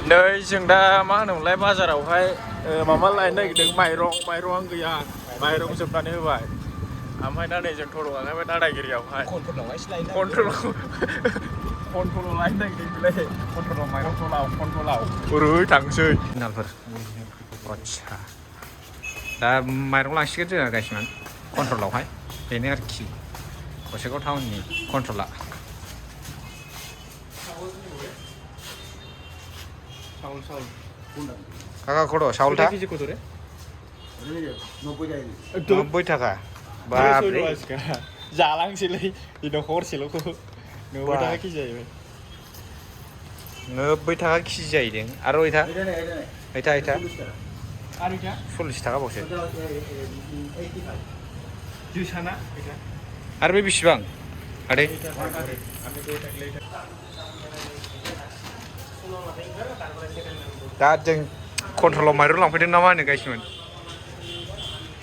नै जों दा मा होनोमोनलाय बाजारावहाय माबा लायनो नागिरदों माइरं गैया माइरं जोबनानै होबाय ओमफ्राय दा नै जों थर' गाखोबाय दादागिरियावहाय कन्ट्रलाव लायनो नागिरदोंलै कन्ट्रलाव माइरंखौ कन्ट्रलाव ओरै थांसै नालफोर आदसा दा माइरं लांसिगोन जोङो गाइसमान कन्ट्रलावहाय बेनो आरोखि गसाइगाव टाउननि कन्ट्रला काका कत चाउलटा 90 टाका बाबरे जालांसैलै दिनाव हरसेल'खौ 90 टाका केजि जाहैबाय 90 टाका केजि जाहैदों आरो ओइथा 40 टाका बावसो जोसाना आरो बे बेसेबां आदै दा जों कन्ट्रलाव माइरं लांफैदों ना मा होनो गाइसमोन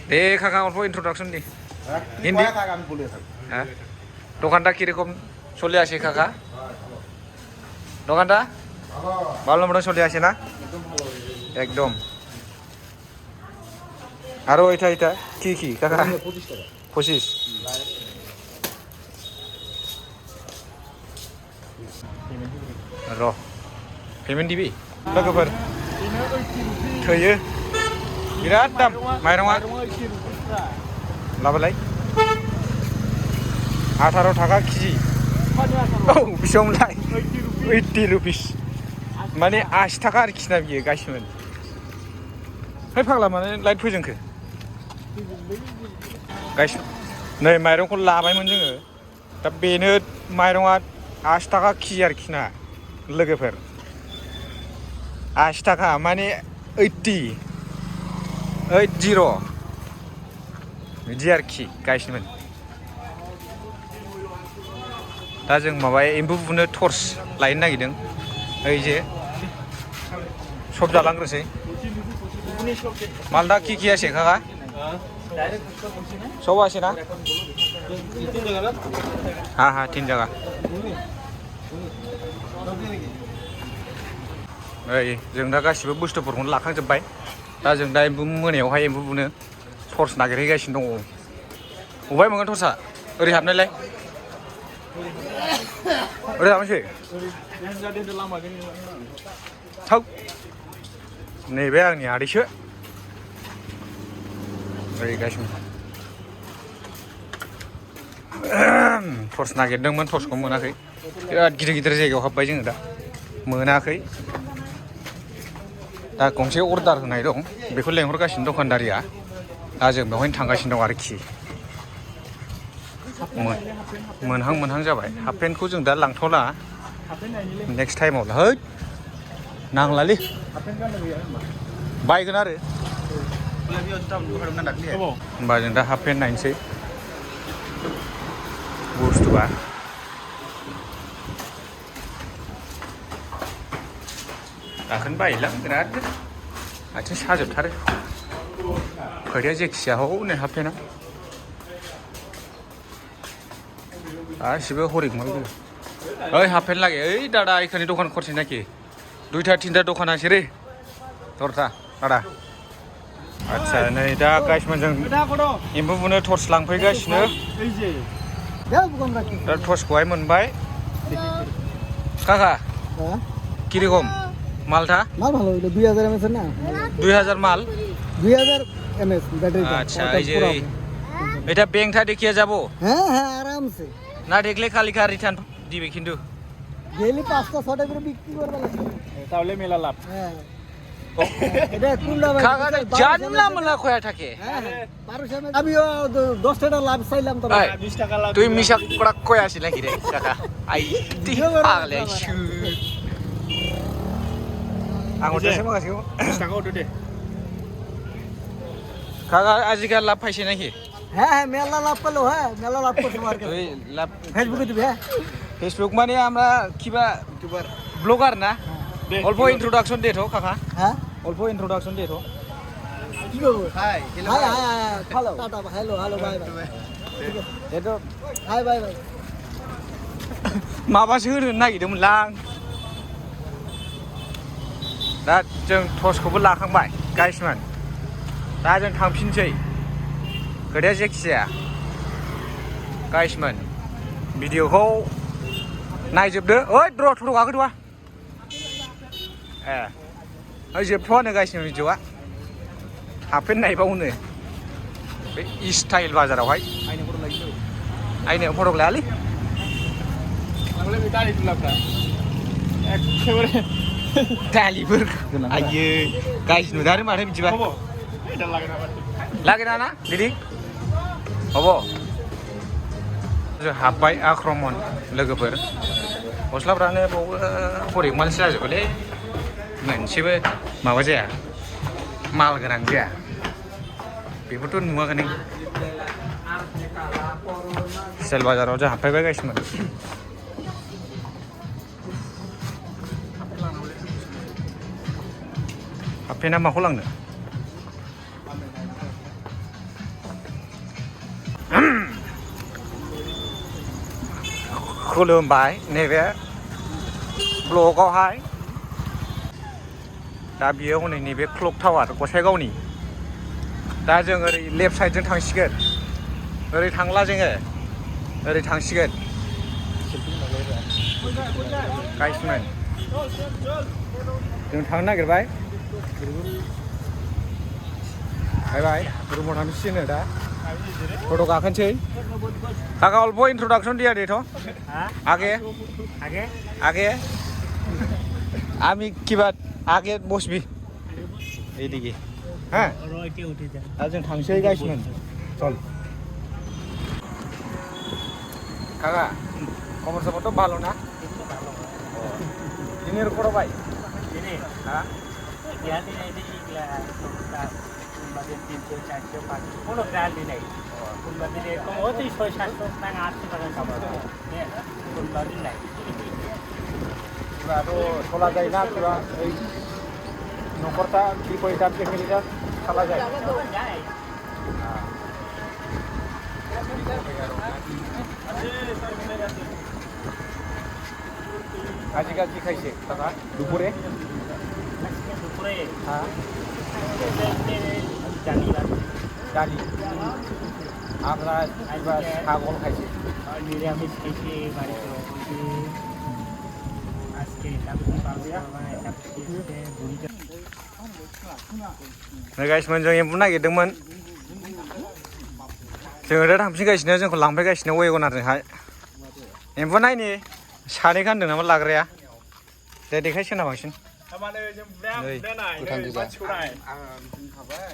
दे काका अल्प इंट्रोडक्शन दी हिंदी दোकानটা কিরকম চলে আসে কাকা দোকানটা ভালো মতো চলে আসে না একদম আর এটা কি কাকা 25 र पेमेन्ट दिबि लोगोफोर थैयो बिराद दाम माइरंआ लाबालाय 18 टाका केजि औ बेसेबांलाय 80 रुपिस माने 80 टाका आरोखि ना बियो गाइसमोन है फाग्ला माने लाइट फोजोंखो गाइस नै माइरंखौ लाबायमोन जोङो दा बेनो माइरंआ 80 टाका केजि आरोखि ना लोगोफोर 80 टाका माने 80 बिदि आरोखि गाइसमोन दा जों माबा एम्बु बुनो टर्च लायनो नागिरदों ओइ जे सब जालांग्रोसै मालदा কি আছে কাকা सब আছে ना हाँ 3 जगह ओइ जों दा गासिबो बुस्थुफोरखौनो लाखांजोब्बाय दा जों दा मोनायावहाय एम्बु बुनो टर्च नागिरहैगासिनो दङ बबेहाय मोनगोन टर्चआ ओरै हाबनायलाय ओरै हाबनोसै थाव नैबे आंनि आदैसो ओरै गासिबो टर्च नागिरदोंमोन टर्चखौ मोनाखै बिराद गिदिर जायगायाव हाबबाय जोङो दा मोनाखै दा गंसे अर्डार होनाय दं बेखौ लेंहरगासिनो दखानदारिया दा जों बेवहायनो थांगासिनो दं आरोखि मोनहां जाबाय हाफ पेन्टखौ जों दा लांथ'ला नेक्स्ट टाइमाव है नांलालै बायगोन आरो होमबा जों दा हाफ पेन्ट नायनोसै बुस्थुआ गाखोनो बायोलां बिराद आथिं साजोबथारो खोथाया जेखिया हनै हाफ पेन्टआ गासिबो हरिगमाल ओइ हाफ पेन्ट लागे ओइ दादा एखाने दखान करছে नाকি 2-3টা दखान আছে रे दरथा दादा आच्छा नै दा गाइसमोन जों एम्बु बुनो टर्च लांफैगासिनो दा टर्चखौहाय मोनबाय काका কিরকম মালটা মাল ভালো 2000 এমএস না 2000 মাল 2000 এমএস ব্যাটারি আচ্ছা এই যে এটা ব্যাংকটা দেখিয়ে যাব হ্যাঁ আরামসে না দেখলে কালিকা রিটার্ন দিবে কিন্তু ডেইলি 5টা 6টা করে বিক্রি করবে তাহলে মেলা লাভ হ্যাঁ এটা কোনটা ভাই কাকা জানলাম না কয়া থাকে হ্যাঁ আমিও 10 টাকা লাভ চাইলাম তো 20 টাকা লাভ তুই মিশা কড়া কয়া আসি নাকি রে কাকা আই তি পাগলে শু आंगोटे माखासेखौ 20 টাকা হতো দে কাকা আজিকাল লাভ পাইছে নাকি হ্যাঁ মেলা লাভ পেলো হ্যাঁ মেলা লাভ করতে পারবে তুই লাভ ফেসবুকে দিবে হ্যাঁ ফেসবুক মানে আমরা কিবা ইউটিউবার ব্লগার না অল্প ইন্ট্রোডাকশন দে তো কাকা হ্যাঁ অল্প ইন্ট্রোডাকশন দে তো কি করব hi hello tata hello bye ঠিক আছে এটো হাই বাই माबासो होनो नागिरदोंमोनलां दा जों टर्चखौबो लाखांबाय गाइसमोन दा जों थांफिनसै खोथाया जेखि जाया गाइसमोन भिडिअखौ नायजोबदो ओइ थ' गाखोथ'वा ए ओइ जोबथ'आनो गाइसमोन भिडिअआ हाबफेन नायबावनो बे इस्टाइल बाजारावहाय आइनो फटक लायालै दालिफोर आइयै गाइस नुदारो माथो बिदिबा लागेना ना दिदी हब जों हाबबाय आक्रमन लोगोफोर गस्लाफ्रानो बावबो हरिक मानसि जाजोबोलै मोनसेबो माबा जाया माल गोनां जाया बेफोरथ' नुवाखै नों स्टाइल बाजाराव जों हाबफैबाय गाइसमोन हाबफेना माखौ लांनो खुलुमबाय नैबे ब्लगआवहाय दा बियो हनै नैबे क्लक टावार गसाइगावनि दा जों ओरै लेफ्ट साइडजों थांसिगोन ओरै थांला जोङो ओरै थांसिगोन गाइसमोन जों थांनो नागिरबाय बाय रुमाव थांसिगोन दा फट' गाखोनोसै काका अल्प इंट्रोडक्शन दिया दे तो आगे आगे आगे আমি কিবা আগে বসবি এইদিকে হ্যাঁ আর जों थांसै गाइसमोन চল কাকা খবর সবর তো ভালো না দিনের পর ভাই হ্যাঁ ইয়াতে যাইতে ইগলা বাজে 300 400 500 কোনো গ্যারান্টি নাই কোনবা দিনে কম হতেই 600 টাকা 800 টাকা খাবার কোনবা দিন নাই তো চলা যায় না পুরা এই নকরটা কি পয়সা ফ্যামিলিটা চলা যায় আজকাল কি খাইছে কাকা দুপুরে হ্যাঁ ডালি আমরা এবার ছাগল খাইছি নিরামিষ খাইছি বাড়িতে गाइसमोन जों एम्बु नागिरदोंमोन जोङो दा थांफिनगासिनो जोंखौ लांफैगासिनो वेगनारजोंहाय एम्बु नायनि सानै गानदों नामा लाग्राया दे देखाय सोना बांसिन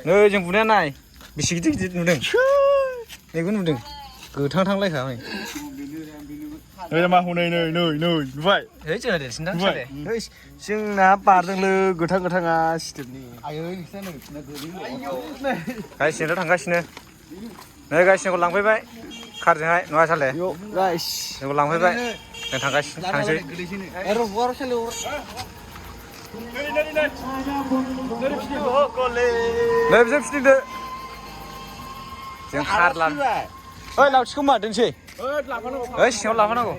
नै जों बुनाया नाय बेसे गिदिर गिदिर नुदों मेगन नुदों गोथां थांलायखा नै मा हनै नै नै नै नुबाय है जोंना देरसिन दा साले है जोंना बारदोंलै गोथां गोथाङा सिथोबनि आयै नोंसिना नै गोलैयो गाइसनिथ' थांगासिनो नै गाइसनिखौ लांफैबाय कारजोंहाय नङा साले गाइस जोंखौ लांफैबाय जों थांगासिनो थांसै एरो हर साले हर नै बिसोर फिथिंदो जों खारला ओइ लावथिखौ मा दोनसै ओइ सिङाव लाफानांगौ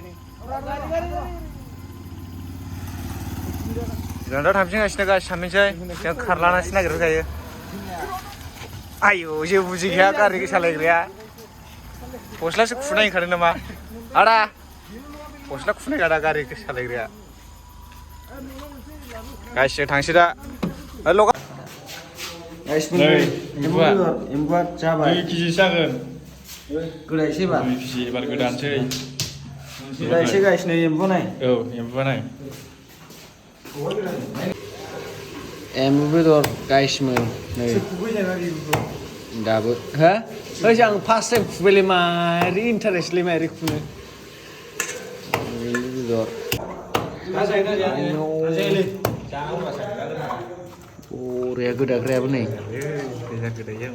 जों दा थांफिनगासिनो गाइस थांफिनसै जों खारलानासो नागिरबाय थायो आयौ जेबो बुजिखाया गारि सालायग्राया गस्लासो खुनाय ओंखारदों नामा आदा गस्ला खुनाय गादा गारि सालायग्राया गाइस जों थांसै दा लगा एम्बुआ जाबाय 2 केजि जागोन गोदायसै बा 2 केजि एबार गोदानसै गोदायसै गाइस नै एम्बु नाय औ एम्बुआ नाय एम्बु बेदर गाइसमोन नै दाबो हा ओइ आं फार्स्ट टाइम खुबैलै मारै इन्टारेस्टलै मारै खुनो एम्बु बेदर बरिया गोदाग्रायाबो नै गोदा गोदायो